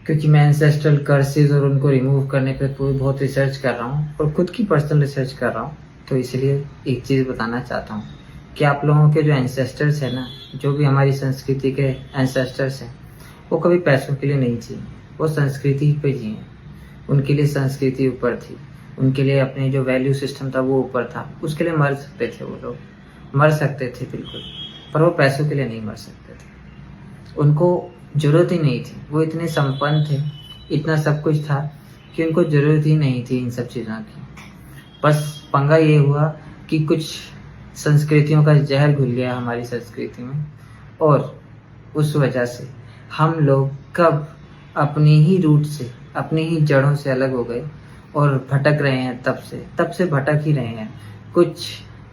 क्योंकि मैं ancestral curses और उनको रिमूव करने पे बहुत रिसर्च कर रहा हूँ और खुद की पर्सनल रिसर्च कर रहा हूँ। तो इसलिए एक चीज़ बताना चाहता हूँ कि आप लोगों के जो एंसेस्टर्स हैं ना, जो भी हमारी संस्कृति के एंसेस्टर्स हैं, वो कभी पैसों के लिए नहीं जिए, वो संस्कृति पे जिए। उनके लिए संस्कृति ऊपर थी, उनके लिए अपने जो वैल्यू सिस्टम था वो ऊपर था। उसके लिए मर सकते थे, वो लोग मर सकते थे बिल्कुल, पर वो पैसों के लिए नहीं मर सकते थे। उनको ज़रूरत ही नहीं थी, वो इतने संपन्न थे, इतना सब कुछ था कि उनको ज़रूरत ही नहीं थी इन सब चीज़ों की। बस पंगा ये हुआ कि कुछ संस्कृतियों का जहर घुल गया हमारी संस्कृति में, और उस वजह से हम लोग कब अपनी ही रूट से, अपनी ही जड़ों से अलग हो गए और भटक रहे हैं। तब से भटक ही रहे हैं। कुछ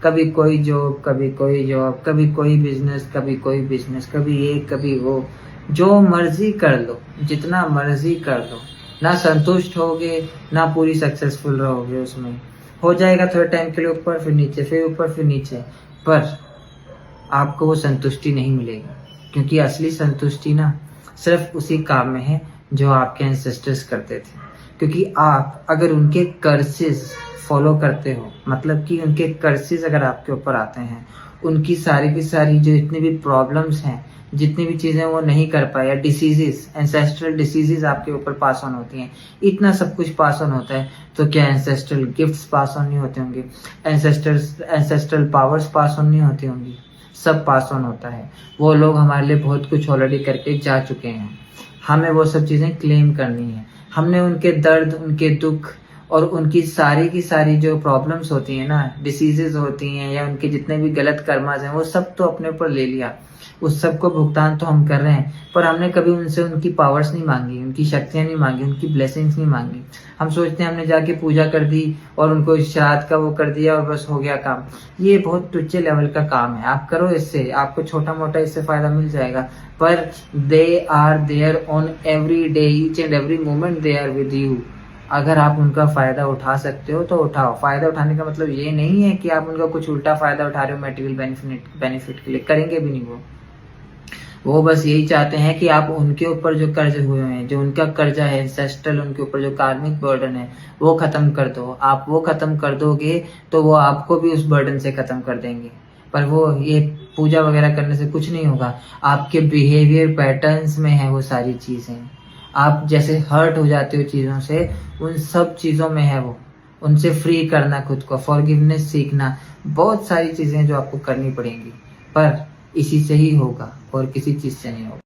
कभी कोई जॉब, कभी कोई जॉब, कभी कोई बिजनेस, कभी कोई बिजनेस, कभी ये कभी वो, जो मर्जी कर लो, जितना मर्जी कर लो, ना संतुष्ट होगे, ना पूरी सक्सेसफुल रहोगे। उसमें हो जाएगा थोड़े टाइम के लिए ऊपर, फिर नीचे, फिर ऊपर, फिर नीचे, पर आपको वो संतुष्टि नहीं मिलेगी। क्योंकि असली संतुष्टि ना सिर्फ उसी काम में है जो आपके एंसेस्टर्स करते थे। क्योंकि आप अगर उनके कर्सेस फॉलो करते हो, मतलब कि उनके कर्सेस अगर आपके ऊपर आते हैं, उनकी सारी की सारी जो इतनी भी प्रॉब्लम्स हैं, जितनी भी चीज़ें वो नहीं कर पाए, या डिसीजेस, एंसेस्ट्रल डिसीजेस आपके ऊपर पास ऑन होती हैं, इतना सब कुछ पास ऑन होता है, तो क्या एंसेस्ट्रल गिफ्ट्स पास ऑन नहीं होते होंगे? एंसेस्ट्रल पावर्स पास ऑन नहीं होती होंगी? सब पास ऑन होता है। वो लोग हमारे लिए बहुत कुछ ऑलरेडी करके जा चुके हैं, हमें वो सब चीज़ें क्लेम करनी है। हमने उनके दर्द, उनके दुख और उनकी सारी की सारी जो प्रॉब्लम्स होती हैं ना, डिसीजेज होती हैं, या उनके जितने भी गलत कर्मास हैं, वो सब तो अपने ऊपर ले लिया। उस सब को भुगतान तो हम कर रहे हैं, पर हमने कभी उनसे उनकी पावर्स नहीं मांगी, उनकी शक्तियाँ नहीं मांगी, उनकी ब्लेसिंग्स नहीं मांगी। हम सोचते हैं हमने जाके पूजा कर दी और उनको श्राद्ध का वो कर दिया और बस हो गया काम। ये बहुत तुच्छ लेवल का काम है। आप करो, इससे आपको छोटा मोटा इससे फायदा मिल जाएगा, पर they are there on every day, each and every moment they are with you. अगर आप उनका फ़ायदा उठा सकते हो तो उठाओ। फ़ायदा उठाने का मतलब ये नहीं है कि आप उनका कुछ उल्टा फ़ायदा उठा रहे हो मटेरियल बेनिफिट के लिए, करेंगे भी नहीं वो बस यही चाहते हैं कि आप उनके ऊपर जो कर्ज हुए हैं, जो उनका कर्जा है एंसेस्ट्रल, उनके ऊपर जो कार्मिक बर्डन है, वो ख़त्म कर दो। आप वो ख़त्म कर दोगे तो वो आपको भी उस बर्डन से ख़त्म कर देंगे। पर वो ये पूजा वगैरह करने से कुछ नहीं होगा, आपके बिहेवियर पैटर्न्स में है वो सारी चीज़ें। आप जैसे हर्ट हो जाते हो चीज़ों से, उन सब चीज़ों में है वो। उनसे फ्री करना खुद को, फॉरगिवनेस सीखना, बहुत सारी चीज़ें जो आपको करनी पड़ेंगी, पर इसी से ही होगा और किसी चीज़ से नहीं होगा।